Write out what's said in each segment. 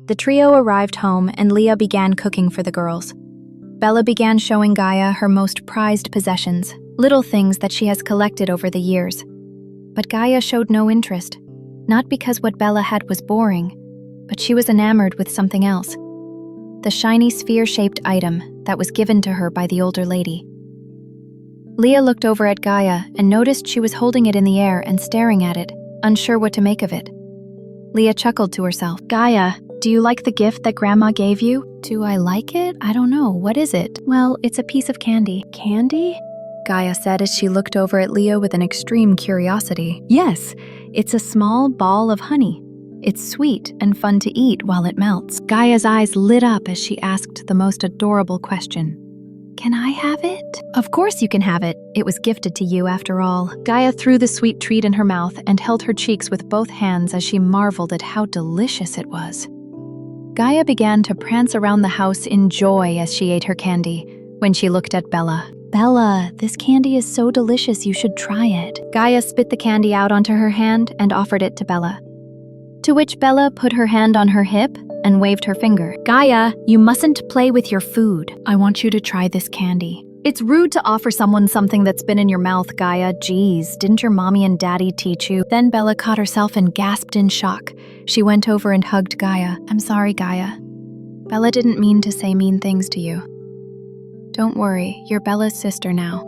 The trio arrived home and Leah began cooking for the girls. Bella began showing Gaia her most prized possessions, little things that she has collected over the years. But Gaia showed no interest, not because what Bella had was boring, but she was enamored with something else. The shiny sphere-shaped item that was given to her by the older lady. Leah looked over at Gaia and noticed she was holding it in the air and staring at it, unsure what to make of it. Leah chuckled to herself. Gaia, do you like the gift that Grandma gave you? Do I like it? I don't know. What is it? Well, it's a piece of candy. Candy? Gaia said as she looked over at Leah with an extreme curiosity. Yes, it's a small ball of honey. It's sweet and fun to eat while it melts. Gaia's eyes lit up as she asked the most adorable question. Can I have it? Of course you can have it. It was gifted to you after all. Gaia threw the sweet treat in her mouth and held her cheeks with both hands as she marveled at how delicious it was. Gaia began to prance around the house in joy as she ate her candy when she looked at Bella. Bella, this candy is so delicious you should try it. Gaia spit the candy out onto her hand and offered it to Bella. To which Bella put her hand on her hip and waved her finger. Gaia, you mustn't play with your food. I want you to try this candy. It's rude to offer someone something that's been in your mouth, Gaia. Geez, didn't your mommy and daddy teach you? Then Bella caught herself and gasped in shock. She went over and hugged Gaia. I'm sorry, Gaia. Bella didn't mean to say mean things to you. Don't worry, you're Bella's sister now,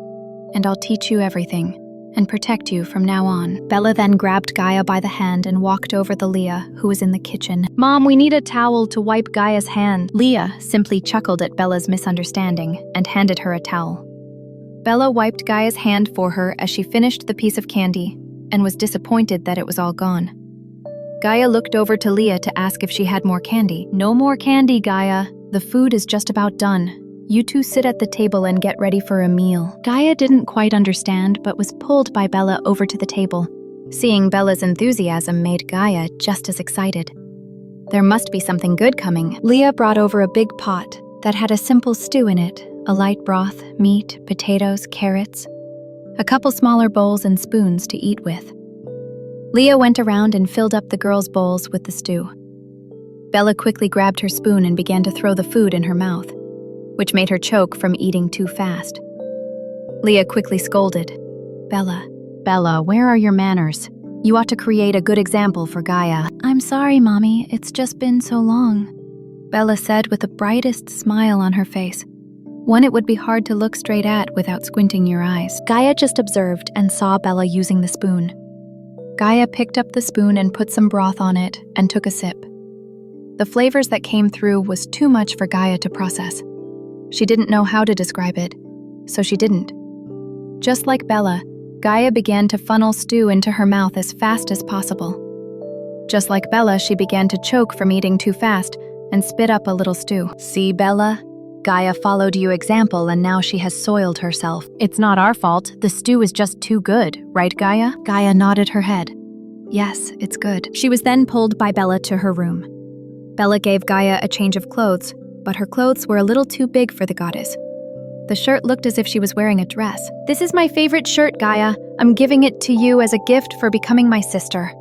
and I'll teach you everything and protect you from now on. Bella then grabbed Gaia by the hand and walked over to Leah, who was in the kitchen. Mom, we need a towel to wipe Gaia's hand. Leah simply chuckled at Bella's misunderstanding and handed her a towel. Bella wiped Gaia's hand for her as she finished the piece of candy and was disappointed that it was all gone. Gaia looked over to Leah to ask if she had more candy. No more candy, Gaia. The food is just about done. You two sit at the table and get ready for a meal. Gaia didn't quite understand, but was pulled by Bella over to the table. Seeing Bella's enthusiasm made Gaia just as excited. There must be something good coming. Leah brought over a big pot that had a simple stew in it, a light broth, meat, potatoes, carrots, a couple smaller bowls and spoons to eat with. Leah went around and filled up the girls' bowls with the stew. Bella quickly grabbed her spoon and began to throw the food in her mouth, which made her choke from eating too fast. Leah quickly scolded. Bella, where are your manners? You ought to create a good example for Gaia. I'm sorry, Mommy, it's just been so long, Bella said with the brightest smile on her face, one it would be hard to look straight at without squinting your eyes. Gaia just observed and saw Bella using the spoon. Gaia picked up the spoon and put some broth on it and took a sip. The flavors that came through was too much for Gaia to process. She didn't know how to describe it, so she didn't. Just like Bella, Gaia began to funnel stew into her mouth as fast as possible. Just like Bella, she began to choke from eating too fast and spit up a little stew. See, Bella? Gaia followed your example and now she has soiled herself. It's not our fault, the stew is just too good, right, Gaia? Gaia nodded her head. Yes, it's good. She was then pulled by Bella to her room. Bella gave Gaia a change of clothes, but her clothes were a little too big for the goddess. The shirt looked as if she was wearing a dress. This is my favorite shirt, Gaia. I'm giving it to you as a gift for becoming my sister.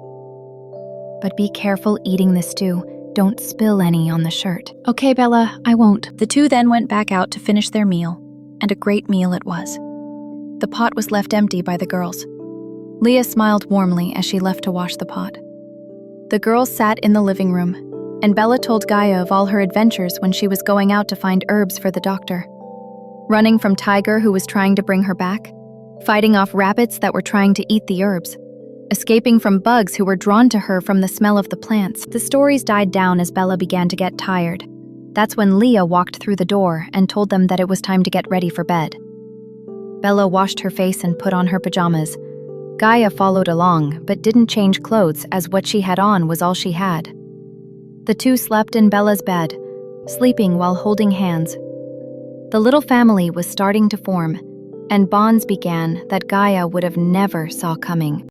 But be careful eating the stew. Don't spill any on the shirt. Okay, Bella, I won't. The two then went back out to finish their meal, and a great meal it was. The pot was left empty by the girls. Leah smiled warmly as she left to wash the pot. The girls sat in the living room, and Bella told Gaia of all her adventures when she was going out to find herbs for the doctor. Running from Tiger, who was trying to bring her back, fighting off rabbits that were trying to eat the herbs, escaping from bugs who were drawn to her from the smell of the plants. The stories died down as Bella began to get tired. That's when Leah walked through the door and told them that it was time to get ready for bed. Bella washed her face and put on her pajamas. Gaia followed along, but didn't change clothes as what she had on was all she had. The two slept in Bella's bed, sleeping while holding hands. The little family was starting to form, and bonds began that Gaia would have never saw coming.